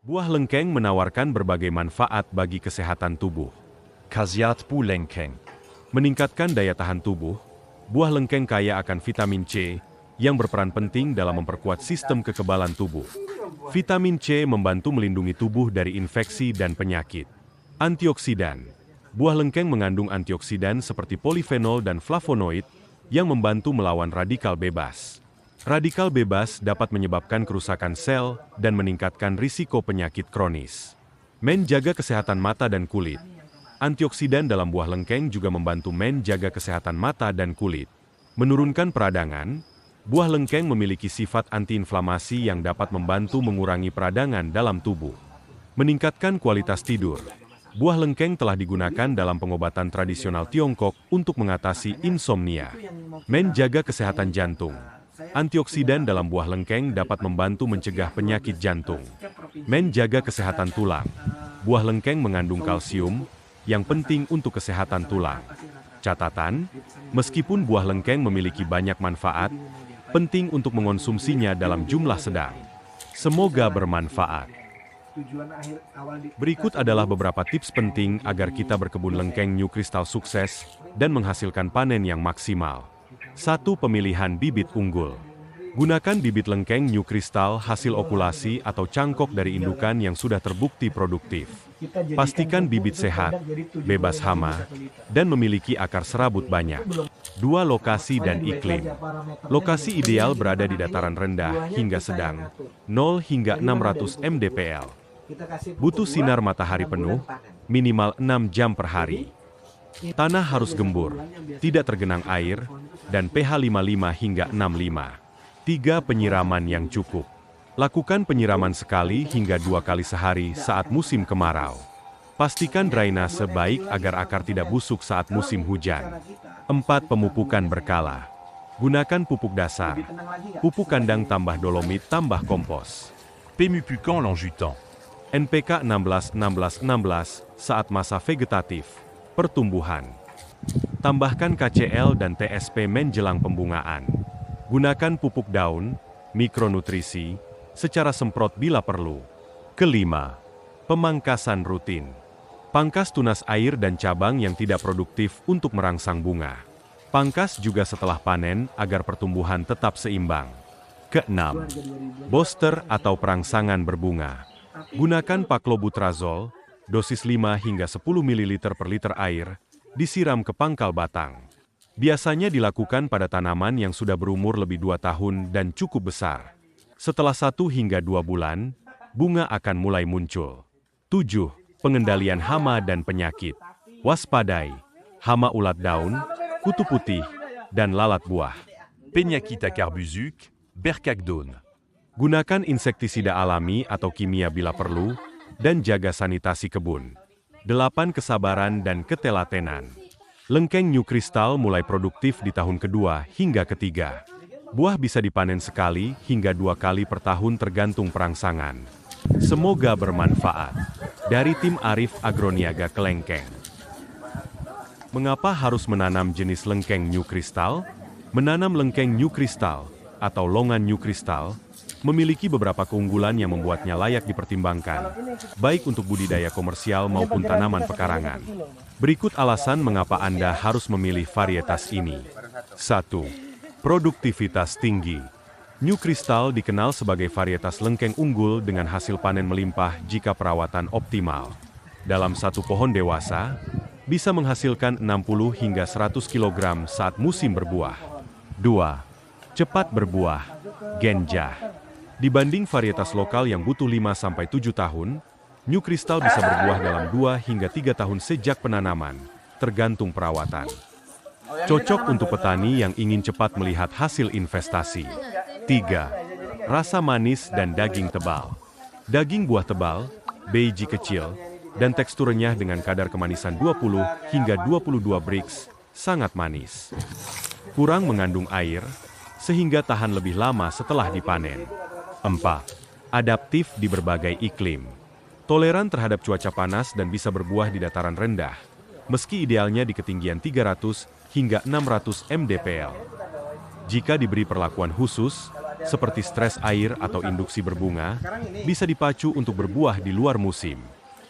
Buah lengkeng menawarkan berbagai manfaat bagi kesehatan tubuh. Khasiat buah lengkeng. Meningkatkan daya tahan tubuh, buah lengkeng kaya akan vitamin C yang berperan penting dalam memperkuat sistem kekebalan tubuh. Vitamin C membantu melindungi tubuh dari infeksi dan penyakit. Antioksidan. Buah lengkeng mengandung antioksidan seperti polifenol dan flavonoid yang membantu melawan radikal bebas. Radikal bebas dapat menyebabkan kerusakan sel dan meningkatkan risiko penyakit kronis. Menjaga kesehatan mata dan kulit. Antioksidan dalam buah lengkeng juga membantu menjaga kesehatan mata dan kulit. Menurunkan peradangan, buah lengkeng memiliki sifat antiinflamasi yang dapat membantu mengurangi peradangan dalam tubuh. Meningkatkan kualitas tidur. Buah lengkeng telah digunakan dalam pengobatan tradisional Tiongkok untuk mengatasi insomnia. Menjaga kesehatan jantung. Antioksidan dalam buah lengkeng dapat membantu mencegah penyakit jantung. Menjaga kesehatan tulang. Buah lengkeng mengandung kalsium yang penting untuk kesehatan tulang. Catatan, meskipun buah lengkeng memiliki banyak manfaat, penting untuk mengonsumsinya dalam jumlah sedang. Semoga bermanfaat. Berikut adalah beberapa tips penting agar kita berkebun lengkeng New Crystal sukses dan menghasilkan panen yang maksimal. 1. Pemilihan bibit unggul. Gunakan bibit lengkeng New Crystal hasil okulasi atau cangkok dari indukan yang sudah terbukti produktif. Pastikan bibit sehat, bebas hama, dan memiliki akar serabut banyak. 2. Lokasi dan iklim. Lokasi ideal berada di dataran rendah hingga sedang, 0 hingga 600 mdpl. Butuh sinar matahari penuh, minimal 6 jam per hari. Tanah harus gembur, tidak tergenang air, dan pH 55 hingga 65. 3. Penyiraman yang cukup. Lakukan penyiraman sekali hingga 2 kali sehari saat musim kemarau. Pastikan drainase baik agar akar tidak busuk saat musim hujan. 4. Pemupukan berkala. Gunakan pupuk dasar, pupuk kandang tambah dolomit tambah kompos. Pemupukan lanjutant. NPK 16-16-16 saat masa vegetatif, pertumbuhan. Tambahkan KCl dan TSP menjelang pembungaan. Gunakan pupuk daun, mikronutrisi, secara semprot bila perlu. Kelima, pemangkasan rutin. Pangkas tunas air dan cabang yang tidak produktif untuk merangsang bunga. Pangkas juga setelah panen agar pertumbuhan tetap seimbang. Keenam, booster atau perangsangan berbunga. Gunakan paklobutrazol, dosis 5 hingga 10 ml per liter air, disiram ke pangkal batang. Biasanya dilakukan pada tanaman yang sudah berumur lebih 2 tahun dan cukup besar. Setelah 1 hingga 2 bulan, bunga akan mulai muncul. 7. Pengendalian hama dan penyakit. Waspadai, hama ulat daun, kutu putih, dan lalat buah. Penyakit akar busuk, berkakdon. Gunakan insektisida alami atau kimia bila perlu, dan jaga sanitasi kebun. 8. Kesabaran dan ketelatenan. Lengkeng New Crystal mulai produktif di tahun kedua hingga ketiga. Buah bisa dipanen sekali hingga 2 kali per tahun tergantung perangsangan. Semoga bermanfaat. Dari tim Arif Agroniaga Kelengkeng. Mengapa harus menanam jenis lengkeng New Crystal? Menanam lengkeng New Crystal atau longan New Crystal memiliki beberapa keunggulan yang membuatnya layak dipertimbangkan, baik untuk budidaya komersial maupun tanaman pekarangan. Berikut alasan mengapa Anda harus memilih varietas ini. 1. Produktivitas tinggi. New Crystal dikenal sebagai varietas lengkeng unggul dengan hasil panen melimpah jika perawatan optimal. Dalam satu pohon dewasa, bisa menghasilkan 60 hingga 100 kg saat musim berbuah. 2. Cepat berbuah, genjah. Dibanding varietas lokal yang butuh 5-7 tahun, New Crystal bisa berbuah dalam 2 hingga 3 tahun sejak penanaman, tergantung perawatan. Cocok untuk petani yang ingin cepat melihat hasil investasi. 3. Rasa manis dan daging tebal. Daging buah tebal, beiji kecil, dan tekstur renyah dengan kadar kemanisan 20 hingga 22 Brix, sangat manis. Kurang mengandung air, sehingga tahan lebih lama setelah dipanen. 4. Adaptif di berbagai iklim. Toleran terhadap cuaca panas dan bisa berbuah di dataran rendah, meski idealnya di ketinggian 300 hingga 600 mdpl. Jika diberi perlakuan khusus, seperti stres air atau induksi berbunga, bisa dipacu untuk berbuah di luar musim.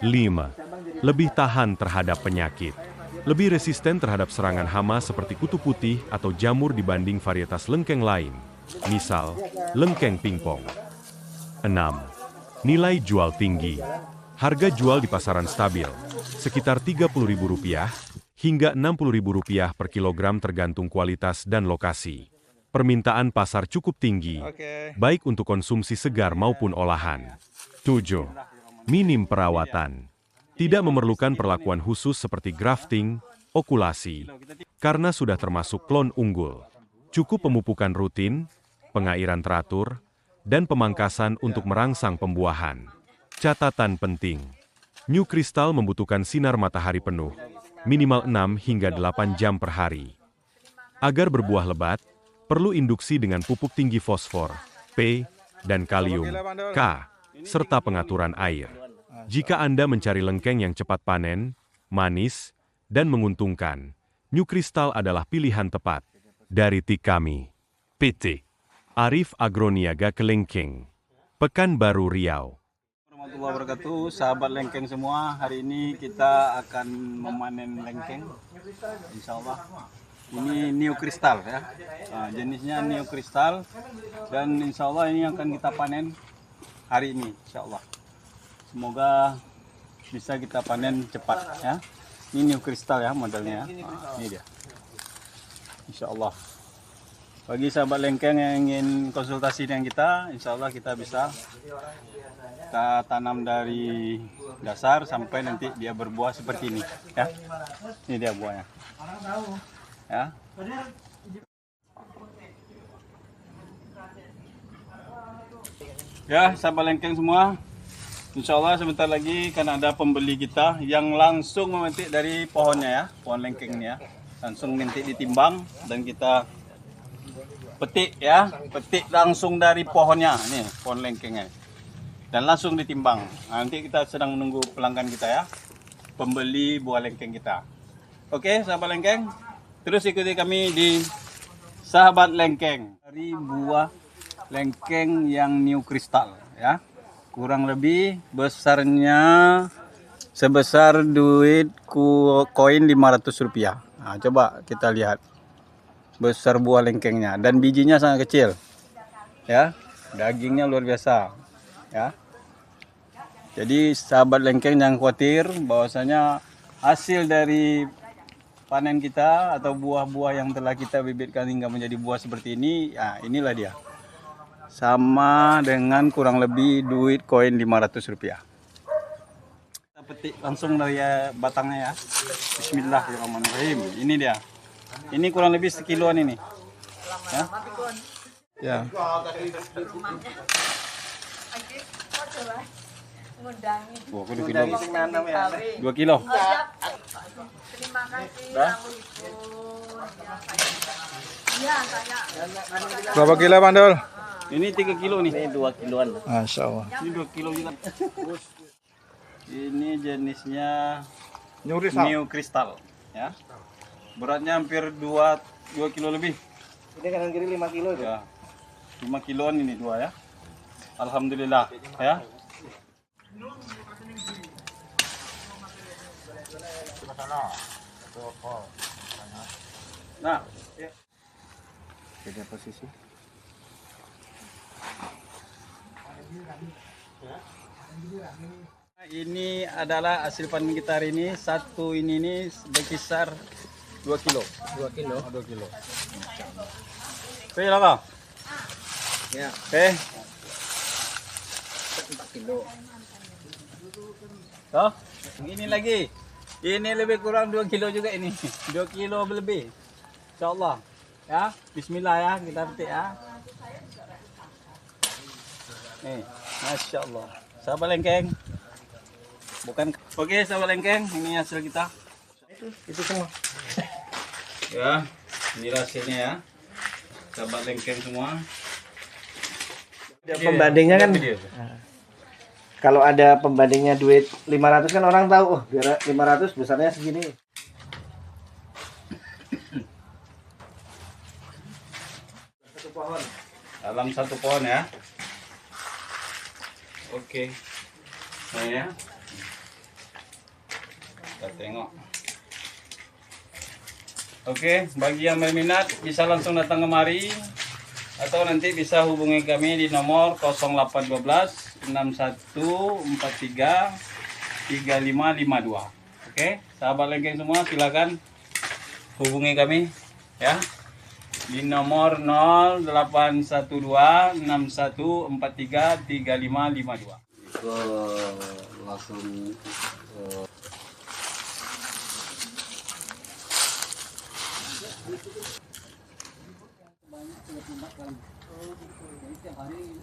5. Lebih tahan terhadap penyakit. Lebih resisten terhadap serangan hama seperti kutu putih atau jamur dibanding varietas lengkeng lain, misal lengkeng pingpong. 6. Nilai jual tinggi. Harga jual di pasaran stabil, sekitar Rp30.000 hingga Rp60.000 per kilogram tergantung kualitas dan lokasi. Permintaan pasar cukup tinggi, baik untuk konsumsi segar maupun olahan. 7. Minim perawatan. Tidak memerlukan perlakuan khusus seperti grafting, okulasi, karena sudah termasuk klon unggul. Cukup pemupukan rutin, pengairan teratur, dan pemangkasan untuk merangsang pembuahan. Catatan penting. New Crystal membutuhkan sinar matahari penuh, minimal 6 hingga 8 jam per hari. Agar berbuah lebat, perlu induksi dengan pupuk tinggi fosfor, P, dan kalium, K, serta pengaturan air. Jika Anda mencari lengkeng yang cepat panen, manis, dan menguntungkan, New Crystal adalah pilihan tepat. Dari tik kami, PT Arif Agroniaga Kelengkeng, Pekanbaru Riau. Warahmatullahi wabarakatuh, sahabat lengkeng semua. Hari ini kita akan memanen lengkeng, insya Allah. Ini New Crystal ya, jenisnya New Crystal, dan insya Allah ini akan kita panen hari ini, insya Allah. Semoga bisa kita panen cepat ya. Ini New Crystal ya modelnya. Ini dia, insya Allah. Bagi sahabat lengkeng yang ingin konsultasi dengan kita, insya Allah kita bisa kita tanam dari dasar sampai nanti dia berbuah seperti ini ya. Ini dia buahnya ya. Ya sahabat lengkeng semua, insya Allah sebentar lagi kan ada pembeli kita yang langsung memetik dari pohonnya ya, pohon lengkeng ini ya, langsung memetik ditimbang dan kita petik ya, petik langsung dari pohonnya nih, pohon lengkengnya, dan langsung ditimbang. Nah, nanti kita sedang menunggu pelanggan kita ya, pembeli buah lengkeng kita. Oke sahabat lengkeng, terus ikuti kami di sahabat lengkeng dari buah lengkeng yang New Crystal ya. Kurang lebih besarnya sebesar duit koin Rp500. Nah, coba kita lihat besar buah lengkengnya, dan bijinya sangat kecil ya, dagingnya luar biasa ya. Jadi sahabat lengkeng jangan khawatir bahwasanya hasil dari panen kita atau buah-buah yang telah kita bibitkan hingga menjadi buah seperti ini ya, inilah dia, sama dengan kurang lebih duit koin Rp500. Kita petik langsung dari batangnya ya. Bismillahirrahmanirrahim. Ini dia. Ini kurang lebih sekiloan ini. Ya. Ya. Oh, 2 kilo. 2 kilo. Terima kasih. Berapa kilo Bandol? Ini 3 kilo nih. Ini 2 kiloan. Masya Allah. Ini 2 kilo juga. Ini jenisnya New Crystal. New Crystal ya. Beratnya hampir 2 kilo lebih. Ini kanan kiri 5 kilo itu. Ya. 5 kiloan ini dua ya. Alhamdulillah ya. Nah, ya. Beda posisi. Ini adalah hasil panen kita hari ini. Satu ini berkisar 2 kilo. 2 kilo. 2 kilo. Oke, apa? Ya, Oke. 4 kilo. Toh, ini lagi. Ini lebih kurang 2 kilo juga ini. 2 kilo lebih. Insyaallah. Ya, bismillah ya, kita petik ya. Nih, Masya Allah. Sahabat lengkeng. Bukan. Oke, sahabat lengkeng, ini hasil kita. Itu semua. Ya, ini hasilnya ya. Sahabat lengkeng semua. Pembandingnya kan. Kalau ada pembandingnya duit 500 kan orang tahu, oh biar 500 besarnya segini. Satu pohon. dalam satu pohon ya. Oke. Nah ya. Kita tengok. Oke, bagi yang berminat bisa langsung datang kemari atau nanti bisa hubungi kami di nomor 0812 6143 3552. Oke, sahabat lengkeng semua silakan hubungi kami ya di nomor 0812 6143 3552. Langsung banyak tiap hari